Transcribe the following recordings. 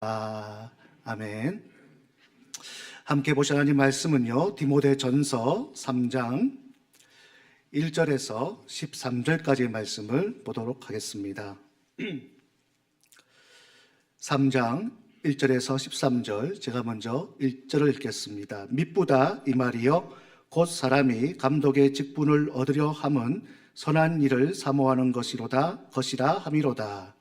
아멘. 함께 보실 하나님 말씀은요, 디모데전서 3장 1절에서 13절까지의 말씀을 보도록 하겠습니다. 3장 1절에서 13절, 제가 먼저 1절을 읽겠습니다. mit보다 이 말이여 곧 사람이 감독의 직분을 얻으려 함은 선한 일을 사모하는 것이라 함이로다.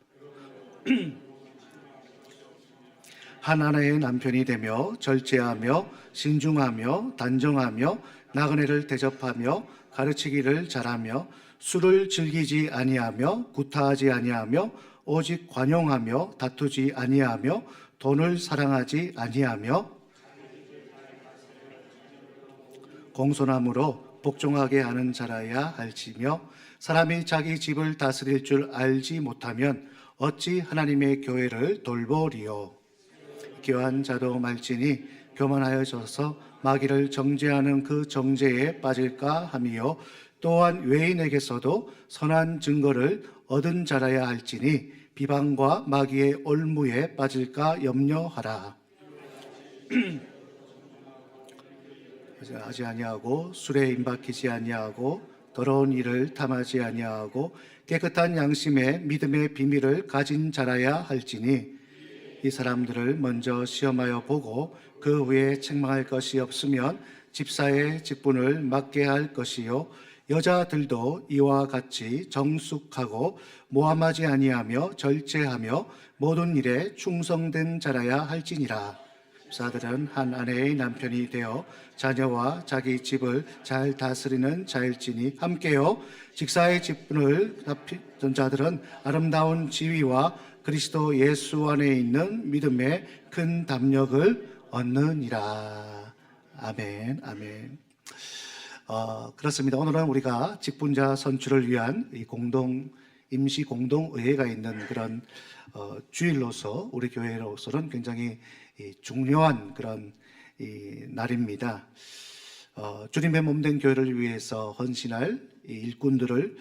한 아내의 남편이 되며 절제하며 신중하며 단정하며 나그네를 대접하며 가르치기를 잘하며 술을 즐기지 아니하며 구타하지 아니하며 오직 관용하며 다투지 아니하며 돈을 사랑하지 아니하며 공손함으로 복종하게 하는 자라야 할지며 사람이 자기 집을 다스릴 줄 알지 못하면 어찌 하나님의 교회를 돌보리요. 교한 자도 말지니 교만하여져서 마귀를 정죄하는 그 정죄에 빠질까 함이요 또한 외인에게서도 선한 증거를 얻은 자라야 할지니 비방과 마귀의 올무에 빠질까 염려하라. 하지 아니하고 술에 임박히지 아니하고 더러운 일을 탐하지 아니하고 깨끗한 양심의 믿음의 비밀을 가진 자라야 할지니 이 사람들을 먼저 시험하여 보고 그 후에 책망할 것이 없으면 집사의 직분을 맡게 할 것이요 여자들도 이와 같이 정숙하고 모함하지 아니하며 절제하며 모든 일에 충성된 자라야 할지니라. 집사들은 한 아내의 남편이 되어 자녀와 자기 집을 잘 다스리는 자일지니 함께요 직사의 직분을 잡히던 자들은 아름다운 지위와 그리스도 예수 안에 있는 믿음의 큰 담력을 얻느니라. 아멘, 아멘. 그렇습니다. 오늘은 우리가 직분자 선출을 위한 이 임시 공동의회가 있는 그런 주일로서 우리 교회로서는 굉장히 중요한 그런 날입니다. 주님의 몸된 교회를 위해서 헌신할 이 일꾼들을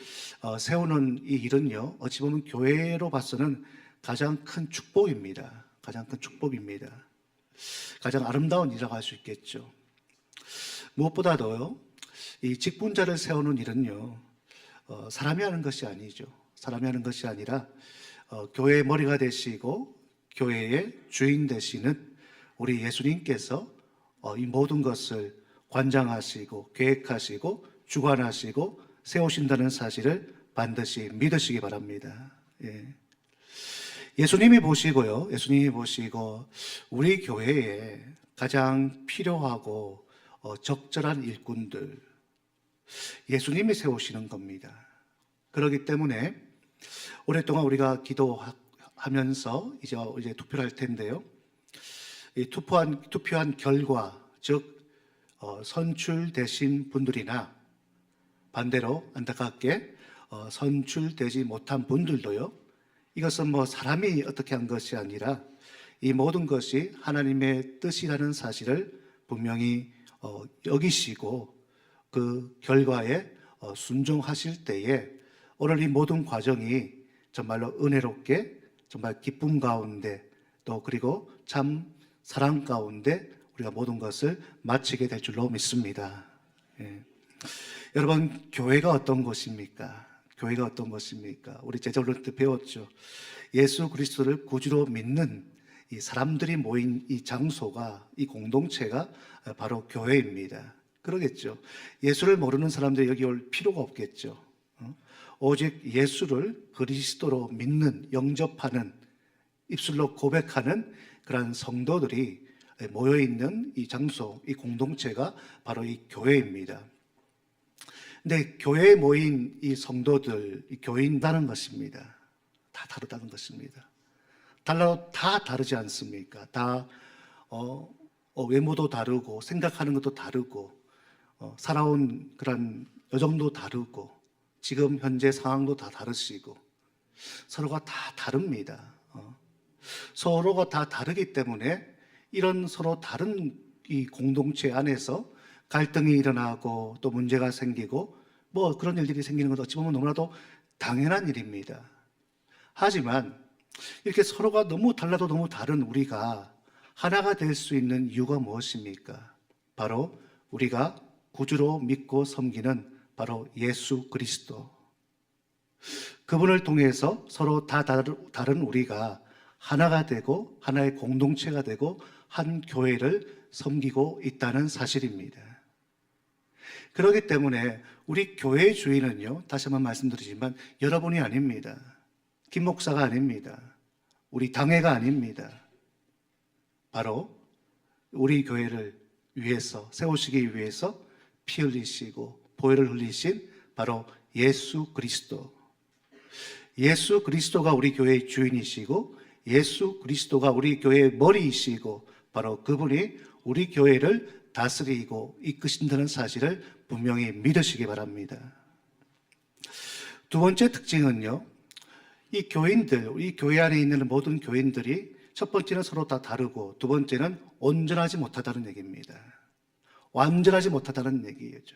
세우는 이 일은요, 어찌 보면 교회로 봐서는 가장 큰 축복입니다. 가장 큰 축복입니다. 가장 아름다운 일이라고 할 수 있겠죠. 무엇보다도요, 이 직분자를 세우는 일은요, 사람이 하는 것이 아니죠. 사람이 하는 것이 아니라 교회의 머리가 되시고 교회의 주인 되시는 우리 예수님께서 이 모든 것을 관장하시고 계획하시고 주관하시고 세우신다는 사실을 반드시 믿으시기 바랍니다. 예수님이 보시고 우리 교회에 가장 필요하고 적절한 일꾼들 예수님이 세우시는 겁니다. 그렇기 때문에 오랫동안 우리가 기도하면서 이제 투표를 할 텐데요. 이 투표한 결과, 즉 선출되신 분들이나 반대로 안타깝게 선출되지 못한 분들도요. 이것은 사람이 어떻게 한 것이 아니라 이 모든 것이 하나님의 뜻이라는 사실을 분명히 여기시고 그 결과에 순종하실 때에 오늘 이 모든 과정이 정말로 은혜롭게 정말 기쁨 가운데 또 그리고 참 사랑 가운데 우리가 모든 것을 마치게 될 줄로 믿습니다. 여러분, 교회가 어떤 곳입니까? 교회가 어떤 것입니까? 우리 제자들 때 배웠죠. 예수 그리스도를 구주로 믿는 이 사람들이 모인 이 장소가, 이 공동체가 바로 교회입니다. 그러겠죠. 예수를 모르는 사람들이 여기 올 필요가 없겠죠. 오직 예수를 그리스도로 믿는, 영접하는, 입술로 고백하는 그러한 성도들이 모여있는 이 장소, 이 공동체가 바로 이 교회입니다. 근데 교회에 모인 이 성도들, 이 교인다는 것입니다. 다 다르다는 것입니다. 달라도 다 다르지 않습니까? 다 외모도 다르고 생각하는 것도 다르고 살아온 그런 여정도 다르고 지금 현재 상황도 다 다르시고 서로가 다 다릅니다. 서로가 다 다르기 때문에 이런 서로 다른 이 공동체 안에서 갈등이 일어나고 또 문제가 생기고 그런 일들이 생기는 것 어찌 보면 너무나도 당연한 일입니다. 하지만 이렇게 서로가 너무 달라도 너무 다른 우리가 하나가 될 수 있는 이유가 무엇입니까? 바로 우리가 구주로 믿고 섬기는 바로 예수 그리스도. 그분을 통해서 서로 다 다른 우리가 하나가 되고 하나의 공동체가 되고 한 교회를 섬기고 있다는 사실입니다. 그렇기 때문에 우리 교회의 주인은요, 다시 한번 말씀드리지만 여러분이 아닙니다. 김 목사가 아닙니다. 우리 당회가 아닙니다. 바로 우리 교회를 위해서 세우시기 위해서 피 흘리시고 보혈을 흘리신 바로 예수 그리스도. 예수 그리스도가 우리 교회의 주인이시고 예수 그리스도가 우리 교회의 머리이시고 바로 그분이 우리 교회를 다스리고 이끄신다는 사실을 분명히 믿으시기 바랍니다. 두 번째 특징은요, 이 교인들, 이 교회 안에 있는 모든 교인들이 첫 번째는 서로 다 다르고 두 번째는 온전하지 못하다는 얘기입니다. 완전하지 못하다는 얘기죠.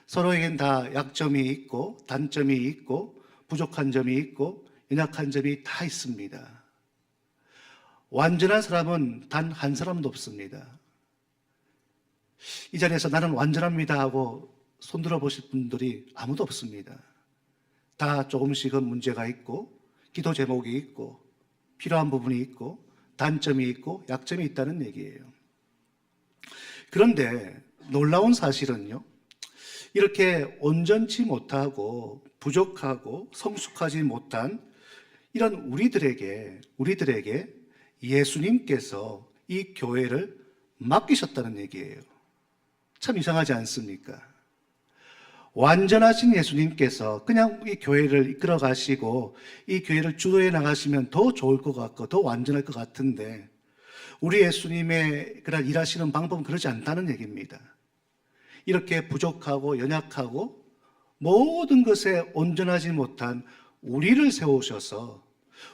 서로에겐 다 약점이 있고 단점이 있고 부족한 점이 있고 연약한 점이 다 있습니다. 완전한 사람은 단 한 사람도 없습니다. 이 자리에서 나는 완전합니다 하고 손들어 보실 분들이 아무도 없습니다. 다 조금씩은 문제가 있고 기도 제목이 있고 필요한 부분이 있고 단점이 있고 약점이 있다는 얘기예요. 그런데 놀라운 사실은요, 이렇게 온전치 못하고 부족하고 성숙하지 못한 이런 우리들에게 예수님께서 이 교회를 맡기셨다는 얘기예요. 참 이상하지 않습니까? 완전하신 예수님께서 그냥 이 교회를 이끌어 가시고 이 교회를 주도해 나가시면 더 좋을 것 같고 더 완전할 것 같은데 우리 예수님의 그런 일하시는 방법은 그러지 않다는 얘기입니다. 이렇게 부족하고 연약하고 모든 것에 온전하지 못한 우리를 세우셔서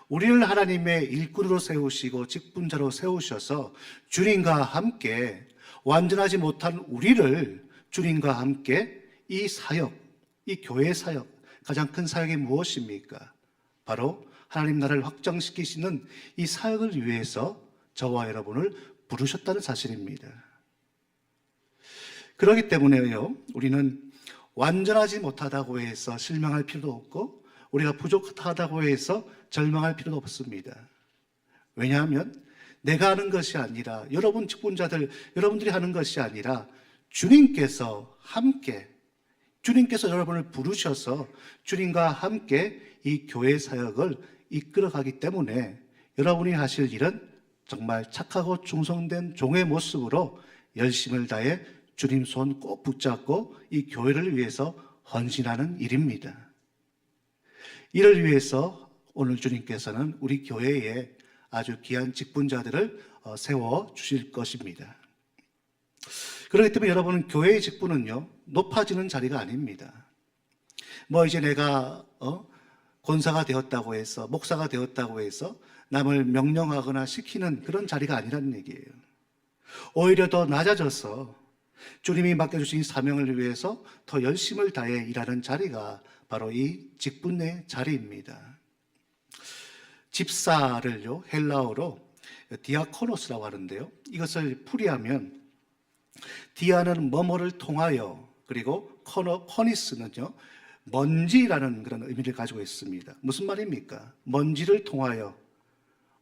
우리를 하나님의 일꾼으로 세우시고 직분자로 세우셔서 주님과 함께 완전하지 못한 우리를 주님과 함께 이 사역, 이 교회 사역, 가장 큰 사역이 무엇입니까? 바로 하나님 나라를 확장시키시는 이 사역을 위해서 저와 여러분을 부르셨다는 사실입니다. 그렇기 때문에요, 우리는 완전하지 못하다고 해서 실망할 필요도 없고 우리가 부족하다고 해서 절망할 필요도 없습니다. 왜냐하면 내가 하는 것이 아니라 여러분 직분자들, 여러분들이 하는 것이 아니라 주님께서 여러분을 부르셔서 주님과 함께 이 교회 사역을 이끌어가기 때문에 여러분이 하실 일은 정말 착하고 충성된 종의 모습으로 열심을 다해 주님 손 꼭 붙잡고 이 교회를 위해서 헌신하는 일입니다. 이를 위해서 오늘 주님께서는 우리 교회에 아주 귀한 직분자들을 세워 주실 것입니다. 그렇기 때문에 여러분, 교회의 직분은요, 높아지는 자리가 아닙니다. 이제 내가 권사가 되었다고 해서, 목사가 되었다고 해서 남을 명령하거나 시키는 그런 자리가 아니라는 얘기예요. 오히려 더 낮아져서 주님이 맡겨주신 사명을 위해서 더 열심을 다해 일하는 자리가 바로 이 직분의 자리입니다. 집사를요, 헬라어로 디아코노스라고 하는데요, 이것을 풀이하면 디아는 뭐뭐를 통하여, 그리고 코니스는요 먼지라는 그런 의미를 가지고 있습니다. 무슨 말입니까? 먼지를 통하여,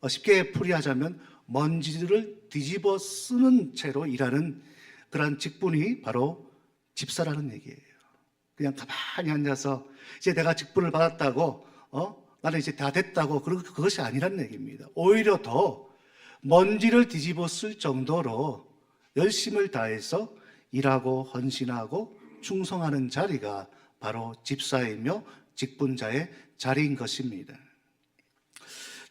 쉽게 풀이하자면 먼지를 뒤집어 쓰는 채로 일하는 그런 직분이 바로 집사라는 얘기예요. 그냥 가만히 앉아서 이제 내가 직분을 받았다고 나는 이제 다 됐다고, 그것이 아니라는 얘기입니다. 오히려 더 먼지를 뒤집어 쓸 정도로 열심을 다해서 일하고 헌신하고 충성하는 자리가 바로 집사이며 직분자의 자리인 것입니다.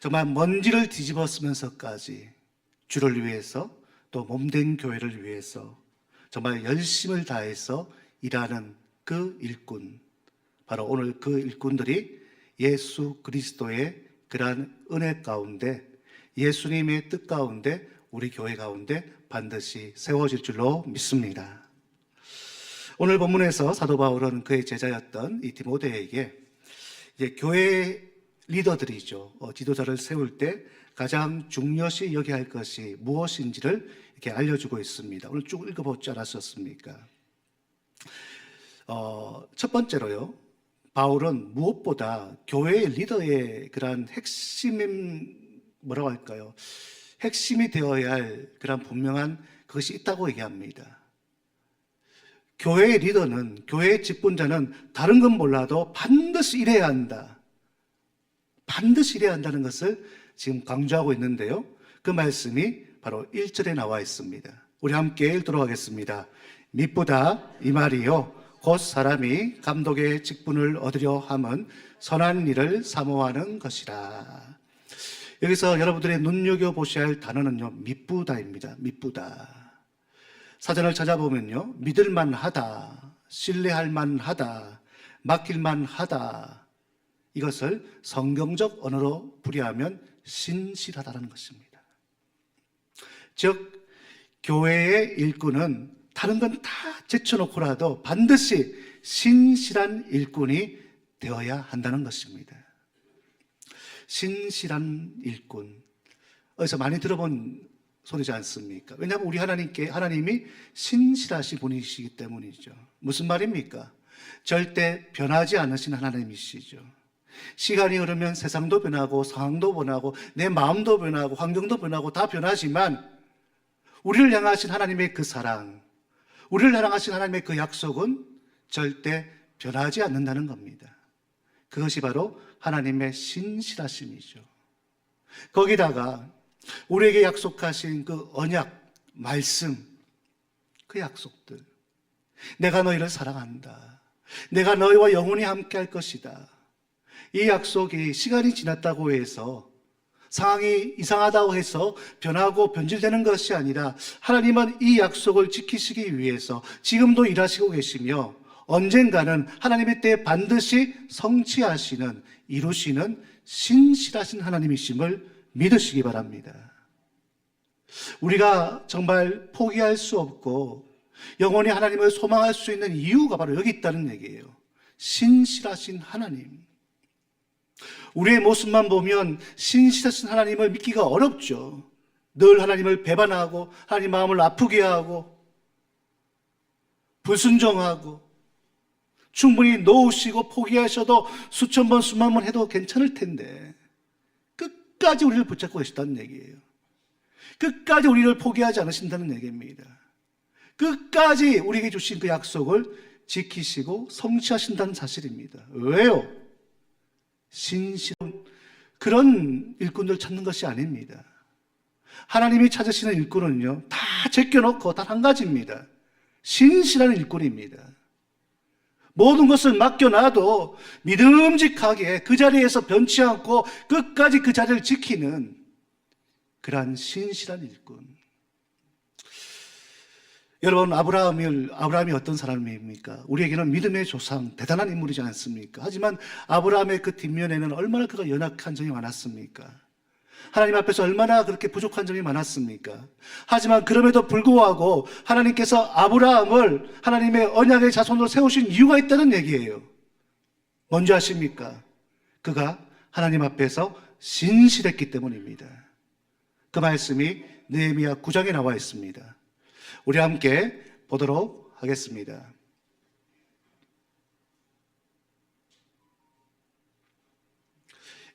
정말 먼지를 뒤집어 쓰면서까지 주를 위해서 또 몸된 교회를 위해서 정말 열심을 다해서 일하는 그 일꾼, 바로 오늘 그 일꾼들이 예수 그리스도의 그러한 은혜 가운데, 예수님의 뜻 가운데 우리 교회 가운데 반드시 세워질 줄로 믿습니다. 오늘 본문에서 사도 바울은 그의 제자였던 이 디모데에게 이제 교회의 리더들이죠. 지도자를 세울 때 가장 중요시 여겨야 할 것이 무엇인지를 이렇게 알려주고 있습니다. 오늘 쭉 읽어보지 않았었습니까? 첫 번째로요, 바울은 무엇보다 교회의 리더의 그러한 뭐라고 할까요? 핵심이 되어야 할 그런 분명한 그것이 있다고 얘기합니다. 교회의 리더는, 교회의 직분자는 다른 건 몰라도 반드시 이래야 한다. 반드시 이래야 한다는 것을 지금 강조하고 있는데요. 그 말씀이 바로 1절에 나와 있습니다. 우리 함께 읽도록 하겠습니다. 미쁘다 이 말이요 곧 사람이 감독의 직분을 얻으려 함은 선한 일을 사모하는 것이라. 여기서 여러분들이 눈여겨보셔야 할 단어는요, 미쁘다입니다. 미쁘다. 사전을 찾아보면요, 믿을만하다, 신뢰할만하다, 맡길만하다, 이것을 성경적 언어로 풀이하면 신실하다는 것입니다. 즉 교회의 일꾼은 다른 건 다 제쳐놓고라도 반드시 신실한 일꾼이 되어야 한다는 것입니다. 신실한 일꾼, 어디서 많이 들어본 소리지 않습니까? 왜냐하면 우리 하나님이 신실하신 분이시기 때문이죠. 무슨 말입니까? 절대 변하지 않으신 하나님이시죠. 시간이 흐르면 세상도 변하고 상황도 변하고 내 마음도 변하고 환경도 변하고 다 변하지만 우리를 향하신 하나님의 그 사랑, 우리를 향하신 하나님의 그 약속은 절대 변하지 않는다는 겁니다. 그것이 바로 하나님의 신실하심이죠. 거기다가 우리에게 약속하신 그 언약, 말씀, 그 약속들, 내가 너희를 사랑한다, 내가 너희와 영원히 함께 할 것이다, 이 약속이 시간이 지났다고 해서 상황이 이상하다고 해서 변하고 변질되는 것이 아니라 하나님은 이 약속을 지키시기 위해서 지금도 일하시고 계시며 언젠가는 하나님의 때에 반드시 성취하시는, 이루시는 신실하신 하나님이심을 믿으시기 바랍니다. 우리가 정말 포기할 수 없고 영원히 하나님을 소망할 수 있는 이유가 바로 여기 있다는 얘기예요. 신실하신 하나님. 우리의 모습만 보면 신실하신 하나님을 믿기가 어렵죠. 늘 하나님을 배반하고 하나님 마음을 아프게 하고 불순종하고 충분히 놓으시고 포기하셔도 수천 번 수만 번 해도 괜찮을 텐데 끝까지 우리를 붙잡고 계시다는 얘기예요. 끝까지 우리를 포기하지 않으신다는 얘기입니다. 끝까지 우리에게 주신 그 약속을 지키시고 성취하신다는 사실입니다. 왜요? 신실한 그런 일꾼들 찾는 것이 아닙니다. 하나님이 찾으시는 일꾼은요, 다 제껴놓고 단 한 가지입니다. 신실한 일꾼입니다. 모든 것을 맡겨놔도 믿음직하게 그 자리에서 변치 않고 끝까지 그 자리를 지키는 그러한 신실한 일꾼. 여러분, 아브라함이 어떤 사람입니까? 우리에게는 믿음의 조상, 대단한 인물이지 않습니까? 하지만 아브라함의 그 뒷면에는 얼마나 그가 연약한 점이 많았습니까? 하나님 앞에서 얼마나 그렇게 부족한 점이 많았습니까? 하지만 그럼에도 불구하고 하나님께서 아브라함을 하나님의 언약의 자손으로 세우신 이유가 있다는 얘기예요. 뭔지 아십니까? 그가 하나님 앞에서 신실했기 때문입니다. 그 말씀이 느헤미야 9장에 나와 있습니다. 우리 함께 보도록 하겠습니다.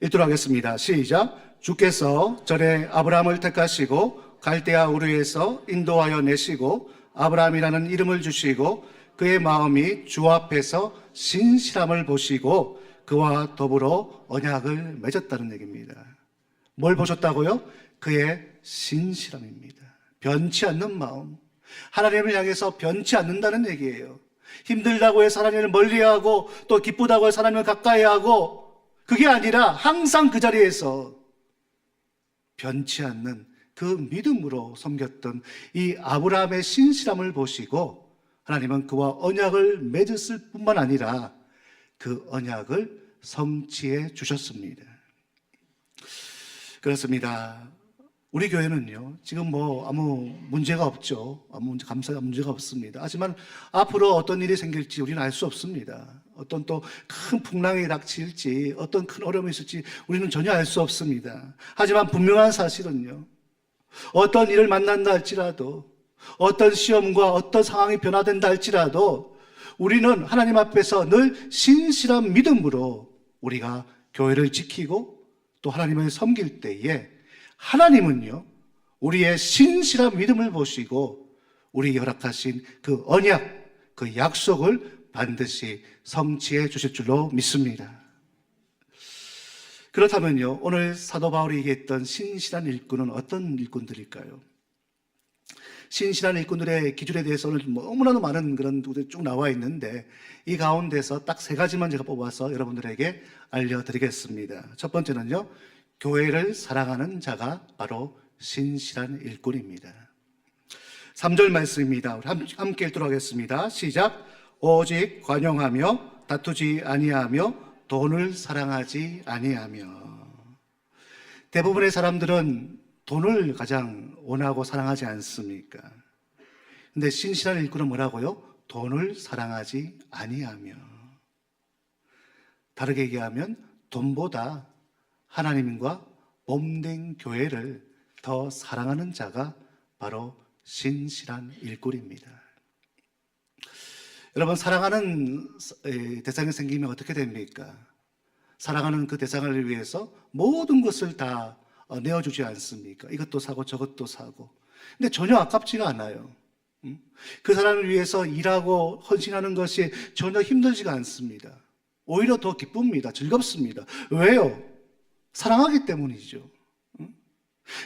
읽도록 하겠습니다. 시작. 주께서 전에 아브라함을 택하시고 갈대아 우르에서 인도하여 내시고 아브라함이라는 이름을 주시고 그의 마음이 주 앞에서 신실함을 보시고 그와 더불어 언약을 맺었다는 얘기입니다. 뭘 보셨다고요? 그의 신실함입니다. 변치 않는 마음. 하나님을 향해서 변치 않는다는 얘기예요. 힘들다고 해서 하나님을 멀리하고 또 기쁘다고 해서 하나님을 가까이하고 그게 아니라 항상 그 자리에서 변치 않는 그 믿음으로 섬겼던 이 아브라함의 신실함을 보시고 하나님은 그와 언약을 맺었을 뿐만 아니라 그 언약을 성취해 주셨습니다. 그렇습니다. 우리 교회는요, 지금 뭐 아무 문제가 없죠. 감사한 문제가 없습니다. 하지만 앞으로 어떤 일이 생길지 우리는 알 수 없습니다. 어떤 또 큰 풍랑이 닥칠지, 어떤 큰 어려움이 있을지 우리는 전혀 알 수 없습니다. 하지만 분명한 사실은요, 어떤 일을 만난다 할지라도, 어떤 시험과 어떤 상황이 변화된다 할지라도 우리는 하나님 앞에서 늘 신실한 믿음으로 우리가 교회를 지키고 또 하나님을 섬길 때에 하나님은요, 우리의 신실한 믿음을 보시고 우리에게 허락하신 그 언약, 그 약속을 반드시 성취해 주실 줄로 믿습니다. 그렇다면요, 오늘 사도 바울이 얘기했던 신실한 일꾼은 어떤 일꾼들일까요? 신실한 일꾼들의 기준에 대해서 오늘 너무나도 많은 그런 것들이 쭉 나와 있는데 이 가운데서 딱 세 가지만 제가 뽑아서 여러분들에게 알려드리겠습니다. 첫 번째는요, 교회를 사랑하는 자가 바로 신실한 일꾼입니다. 3절 말씀입니다. 함께 읽도록 하겠습니다. 시작. 오직 관용하며 다투지 아니하며 돈을 사랑하지 아니하며. 대부분의 사람들은 돈을 가장 원하고 사랑하지 않습니까? 근데 신실한 일꾼은 뭐라고요? 돈을 사랑하지 아니하며. 다르게 얘기하면 돈보다 하나님과 몸된 교회를 더 사랑하는 자가 바로 신실한 일꾼입니다. 여러분, 사랑하는 대상이 생기면 어떻게 됩니까? 사랑하는 그 대상을 위해서 모든 것을 다 내어주지 않습니까? 이것도 사고 저것도 사고. 근데 전혀 아깝지가 않아요. 그 사람을 위해서 일하고 헌신하는 것이 전혀 힘들지가 않습니다. 오히려 더 기쁩니다. 즐겁습니다. 왜요? 사랑하기 때문이죠.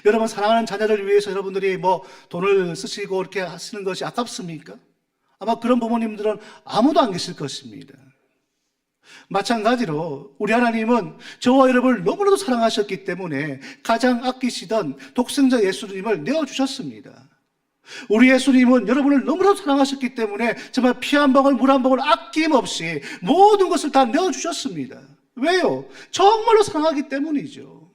여러분, 사랑하는 자녀를 위해서 여러분들이 뭐 돈을 쓰시고 이렇게 하시는 것이 아깝습니까? 아마 그런 부모님들은 아무도 안 계실 것입니다. 마찬가지로 우리 하나님은 저와 여러분을 너무나도 사랑하셨기 때문에 가장 아끼시던 독생자 예수님을 내어주셨습니다. 우리 예수님은 여러분을 너무나도 사랑하셨기 때문에 정말 피 한 방울 물 한 방울 아낌없이 모든 것을 다 내어주셨습니다. 왜요? 정말로 사랑하기 때문이죠.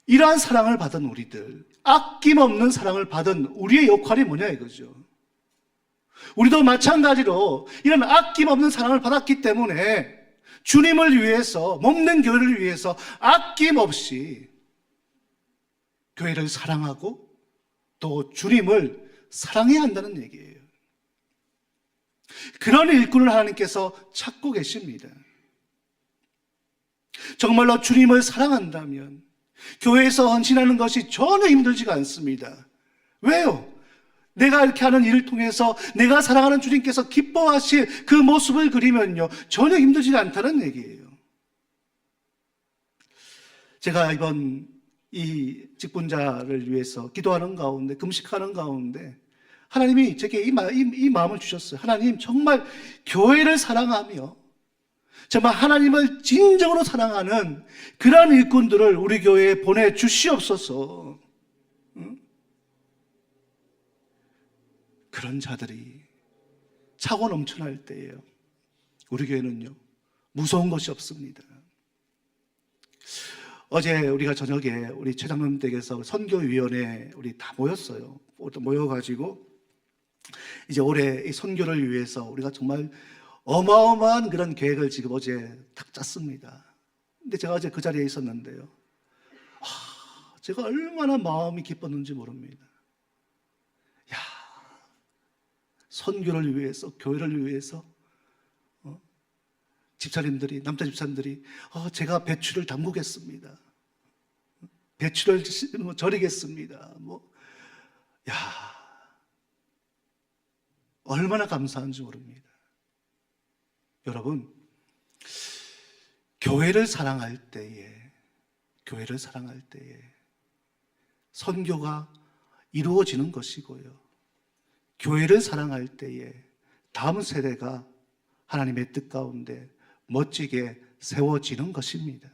이러한 사랑을 받은 우리들, 아낌없는 사랑을 받은 우리의 역할이 뭐냐 이거죠. 우리도 마찬가지로 이런 아낌없는 사랑을 받았기 때문에 주님을 위해서, 몸된 교회를 위해서 아낌없이 교회를 사랑하고 또 주님을 사랑해야 한다는 얘기예요. 그런 일꾼을 하나님께서 찾고 계십니다. 정말로 주님을 사랑한다면 교회에서 헌신하는 것이 전혀 힘들지가 않습니다. 왜요? 내가 이렇게 하는 일을 통해서 내가 사랑하는 주님께서 기뻐하실 그 모습을 그리면요, 전혀 힘들지가 않다는 얘기예요. 제가 이번 이 직분자를 위해서 기도하는 가운데, 금식하는 가운데 하나님이 제게 이 마음을 주셨어요. 하나님, 정말 교회를 사랑하며 정말 하나님을 진정으로 사랑하는 그런 일꾼들을 우리 교회에 보내주시옵소서. 그런 자들이 차고 넘쳐날 때예요. 우리 교회는요, 무서운 것이 없습니다. 어제 우리가 저녁에 우리 최장로님 댁에서 선교위원회 우리 다 모였어요. 모여가지고 이제 올해 이 선교를 위해서 우리가 정말 어마어마한 그런 계획을 지금 어제 딱 짰습니다. 근데 제가 어제 그 자리에 있었는데요, 제가 얼마나 마음이 기뻤는지 모릅니다. 야, 선교를 위해서, 교회를 위해서 집사님들이, 남자 집사님들이 제가 배추를 담그겠습니다. 배추를 절이겠습니다. 야, 얼마나 감사한지 모릅니다. 여러분, 교회를 사랑할 때에 선교가 이루어지는 것이고요, 교회를 사랑할 때에 다음 세대가 하나님의 뜻 가운데 멋지게 세워지는 것입니다.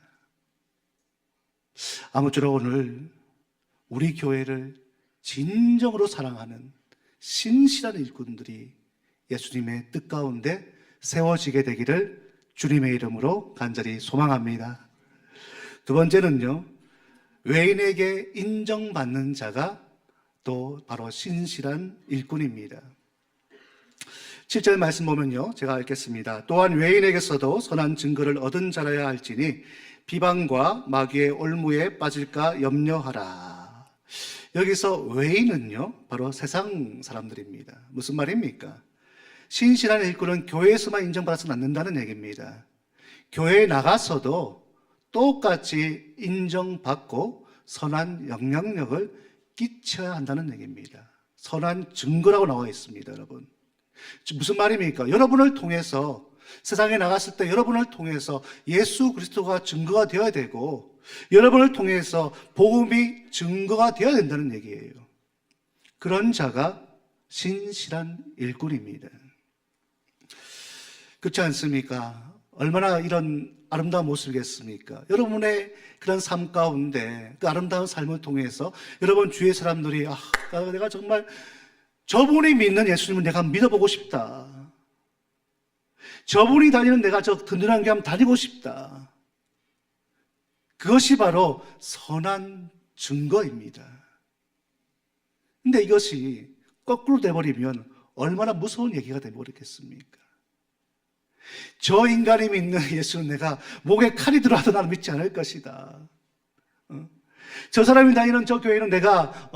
아무쪼록 오늘 우리 교회를 진정으로 사랑하는 신실한 일꾼들이 예수님의 뜻 가운데 세워지게 되기를 주님의 이름으로 간절히 소망합니다. 두 번째는요, 외인에게 인정받는 자가 또 바로 신실한 일꾼입니다. 7절 말씀 보면요, 제가 읽겠습니다. 또한 외인에게서도 선한 증거를 얻은 자라야 할지니 비방과 마귀의 올무에 빠질까 염려하라. 여기서 외인은요, 바로 세상 사람들입니다. 무슨 말입니까? 신실한 일꾼은 교회에서만 인정받아서는 안 된다는 얘기입니다. 교회에 나가서도 똑같이 인정받고 선한 영향력을 끼쳐야 한다는 얘기입니다. 선한 증거라고 나와 있습니다, 여러분. 무슨 말입니까? 여러분을 통해서 세상에 나갔을 때 여러분을 통해서 예수 그리스도가 증거가 되어야 되고 여러분을 통해서 복음이 증거가 되어야 된다는 얘기예요. 그런 자가 신실한 일꾼입니다. 그렇지 않습니까? 얼마나 이런 아름다운 모습이겠습니까? 여러분의 그런 삶 가운데 그 아름다운 삶을 통해서 여러분 주위의 사람들이 내가 정말 저분이 믿는 예수님을 내가 믿어보고 싶다. 저분이 다니는 내가 저 든든한 게 한번 다니고 싶다. 그것이 바로 선한 증거입니다. 근데 이것이 거꾸로 돼버리면 얼마나 무서운 얘기가 돼버리겠습니까? 저 인간이 믿는 예수는 내가 목에 칼이 들어와도 나는 믿지 않을 것이다. 저 사람이 다니는 저 교회는 내가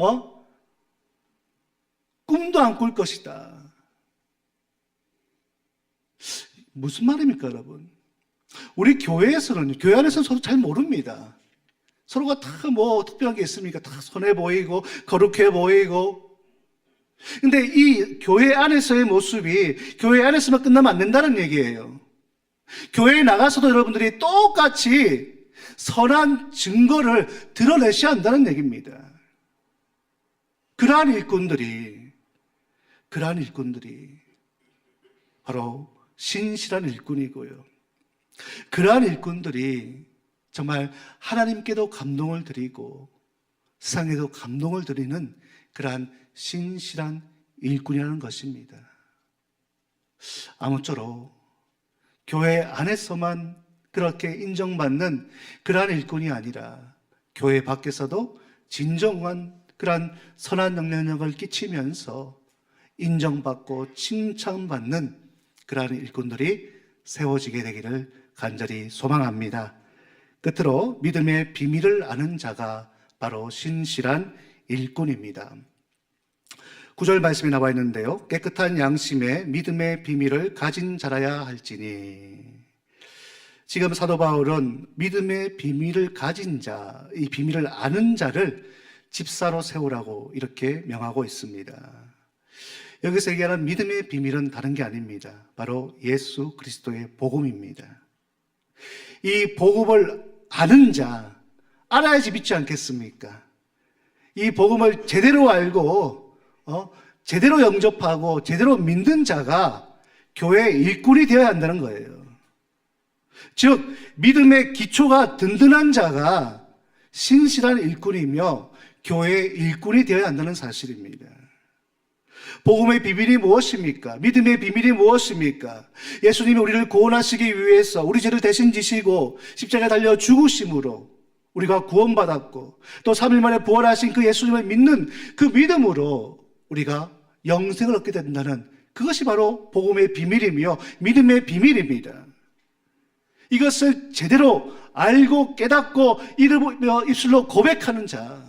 꿈도 안 꿀 것이다. 무슨 말입니까, 여러분? 우리 교회에서는, 교회 안에서는 서로 잘 모릅니다. 서로가 다 특별한 게 있습니까? 다 선해 보이고, 거룩해 보이고. 근데 이 교회 안에서의 모습이 교회 안에서만 끝나면 안 된다는 얘기예요. 교회에 나가서도 여러분들이 똑같이 선한 증거를 드러내셔야 한다는 얘기입니다. 그러한 일꾼들이 바로 신실한 일꾼이고요. 그러한 일꾼들이 정말 하나님께도 감동을 드리고 세상에도 감동을 드리는 그러한 신실한 일꾼이라는 것입니다. 아무쪼록 교회 안에서만 그렇게 인정받는 그러한 일꾼이 아니라 교회 밖에서도 진정한 그러한 선한 영향력을 끼치면서 인정받고 칭찬받는 그러한 일꾼들이 세워지게 되기를 간절히 소망합니다. 끝으로 믿음의 비밀을 아는 자가 바로 신실한 일꾼입니다. 9절 말씀이 나와 있는데요. 깨끗한 양심에 믿음의 비밀을 가진 자라야 할지니. 지금 사도 바울은 믿음의 비밀을 가진 자, 이 비밀을 아는 자를 집사로 세우라고 이렇게 명하고 있습니다. 여기서 얘기하는 믿음의 비밀은 다른 게 아닙니다. 바로 예수 그리스도의 복음입니다. 이 복음을 아는 자, 알아야지 믿지 않겠습니까? 이 복음을 제대로 알고 제대로 영접하고 제대로 믿는 자가 교회의 일꾼이 되어야 한다는 거예요. 즉 믿음의 기초가 든든한 자가 신실한 일꾼이며 교회의 일꾼이 되어야 한다는 사실입니다. 복음의 비밀이 무엇입니까? 믿음의 비밀이 무엇입니까? 예수님이 우리를 구원하시기 위해서 우리 죄를 대신 지시고 십자가에 달려 죽으심으로 우리가 구원받았고 또 3일 만에 부활하신 그 예수님을 믿는 그 믿음으로 우리가 영생을 얻게 된다는 그것이 바로 복음의 비밀이며 믿음의 비밀입니다. 이것을 제대로 알고 깨닫고 이르며 입술로 고백하는 자,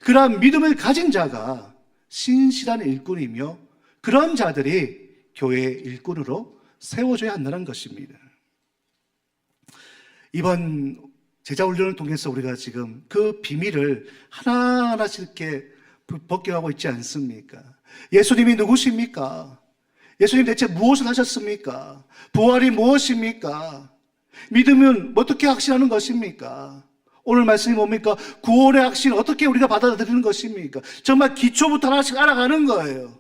그러한 믿음을 가진 자가 신실한 일꾼이며 그런 자들이 교회의 일꾼으로 세워져야 한다는 것입니다. 이번 제자훈련을 통해서 우리가 지금 그 비밀을 하나하나씩 이렇게 벗겨가고 있지 않습니까? 예수님이 누구십니까? 예수님 대체 무엇을 하셨습니까? 부활이 무엇입니까? 믿음은 어떻게 확신하는 것입니까? 오늘 말씀이 뭡니까? 구원의 확신 어떻게 우리가 받아들이는 것입니까? 정말 기초부터 하나씩 알아가는 거예요.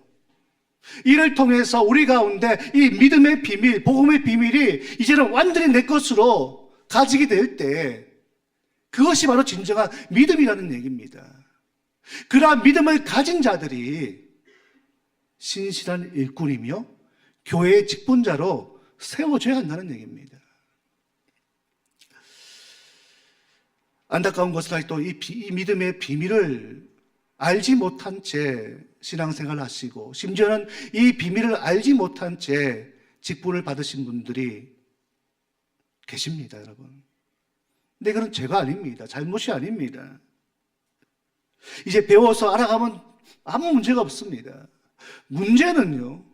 이를 통해서 우리 가운데 이 믿음의 비밀, 복음의 비밀이 이제는 완전히 내 것으로 가지게 될 때 그것이 바로 진정한 믿음이라는 얘기입니다. 그러한 믿음을 가진 자들이 신실한 일꾼이며 교회의 직분자로 세워져야 한다는 얘기입니다. 안타까운 것은 아직도 이 믿음의 비밀을 알지 못한 채 신앙생활을 하시고, 심지어는 이 비밀을 알지 못한 채 직분을 받으신 분들이 계십니다, 여러분. 근데 그건 죄가 아닙니다. 잘못이 아닙니다. 이제 배워서 알아가면 아무 문제가 없습니다. 문제는요,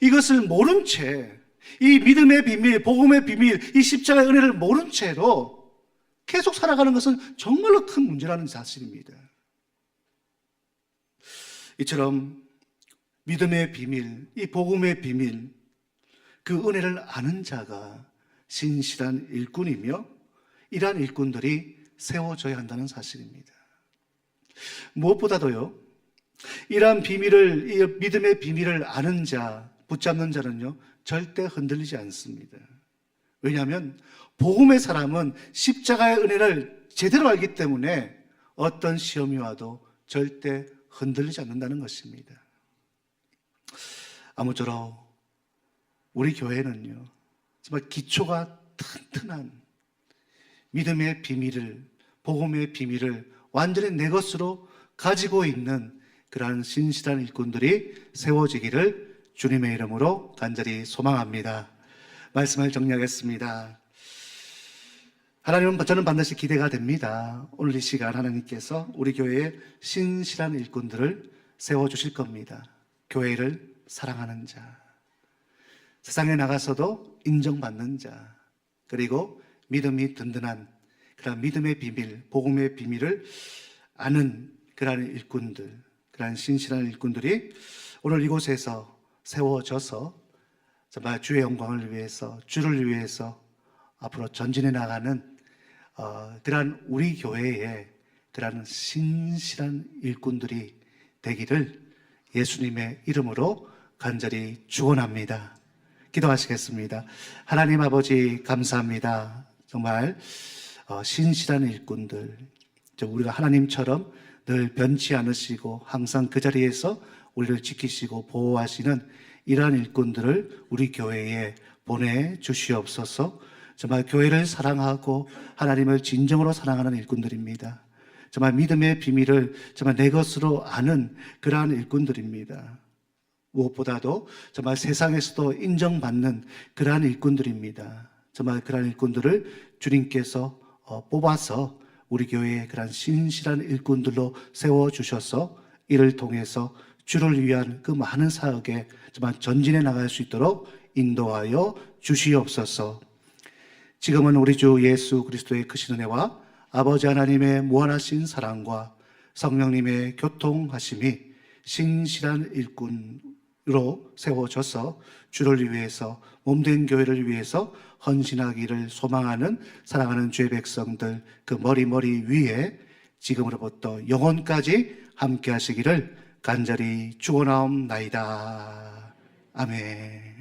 이것을 모른 채, 이 믿음의 비밀, 복음의 비밀, 이 십자가의 은혜를 모른 채로 계속 살아가는 것은 정말로 큰 문제라는 사실입니다. 이처럼 믿음의 비밀, 이 복음의 비밀, 그 은혜를 아는 자가 신실한 일꾼이며, 이러한 일꾼들이 세워져야 한다는 사실입니다. 무엇보다도요, 이러한 비밀을, 이 믿음의 비밀을 아는 자, 붙잡는 자는요, 절대 흔들리지 않습니다. 왜냐하면 복음의 사람은 십자가의 은혜를 제대로 알기 때문에 어떤 시험이 와도 절대 흔들리지 않는다는 것입니다. 아무쪼록 우리 교회는요, 정말 기초가 튼튼한 믿음의 비밀을, 복음의 비밀을 완전히 내 것으로 가지고 있는 그러한 신실한 일꾼들이 세워지기를 주님의 이름으로 간절히 소망합니다. 말씀을 정리하겠습니다. 하나님은, 저는 반드시 기대가 됩니다. 오늘 이 시간 하나님께서 우리 교회에 신실한 일꾼들을 세워주실 겁니다. 교회를 사랑하는 자, 세상에 나가서도 인정받는 자, 그리고 믿음이 든든한 그런 믿음의 비밀, 복음의 비밀을 아는 그러한 일꾼들, 그러한 신실한 일꾼들이 오늘 이곳에서 세워져서 정말 주의 영광을 위해서, 주를 위해서 앞으로 전진해 나가는 그러한 우리 교회에 그러한 신실한 일꾼들이 되기를 예수님의 이름으로 간절히 축원합니다. 기도하시겠습니다. 하나님 아버지, 감사합니다. 정말 신실한 일꾼들, 우리가 하나님처럼 늘 변치 않으시고 항상 그 자리에서 우리를 지키시고 보호하시는 이러한 일꾼들을 우리 교회에 보내주시옵소서. 정말 교회를 사랑하고 하나님을 진정으로 사랑하는 일꾼들입니다. 정말 믿음의 비밀을 정말 내 것으로 아는 그러한 일꾼들입니다. 무엇보다도 정말 세상에서도 인정받는 그러한 일꾼들입니다. 정말 그러한 일꾼들을 주님께서 뽑아서 우리 교회에 그러한 신실한 일꾼들로 세워주셔서 이를 통해서 주를 위한 그 많은 사역에 정말 전진해 나갈 수 있도록 인도하여 주시옵소서. 지금은 우리 주 예수 그리스도의 크신 은혜와 아버지 하나님의 무한하신 사랑과 성령님의 교통하심이 신실한 일꾼으로 세워져서 주를 위해서, 몸된 교회를 위해서 헌신하기를 소망하는 사랑하는 주의 백성들 그 머리 위에 지금으로부터 영원까지 함께 하시기를 간절히 축원하옵나이다. 아멘.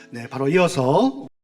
네, 바로 이어서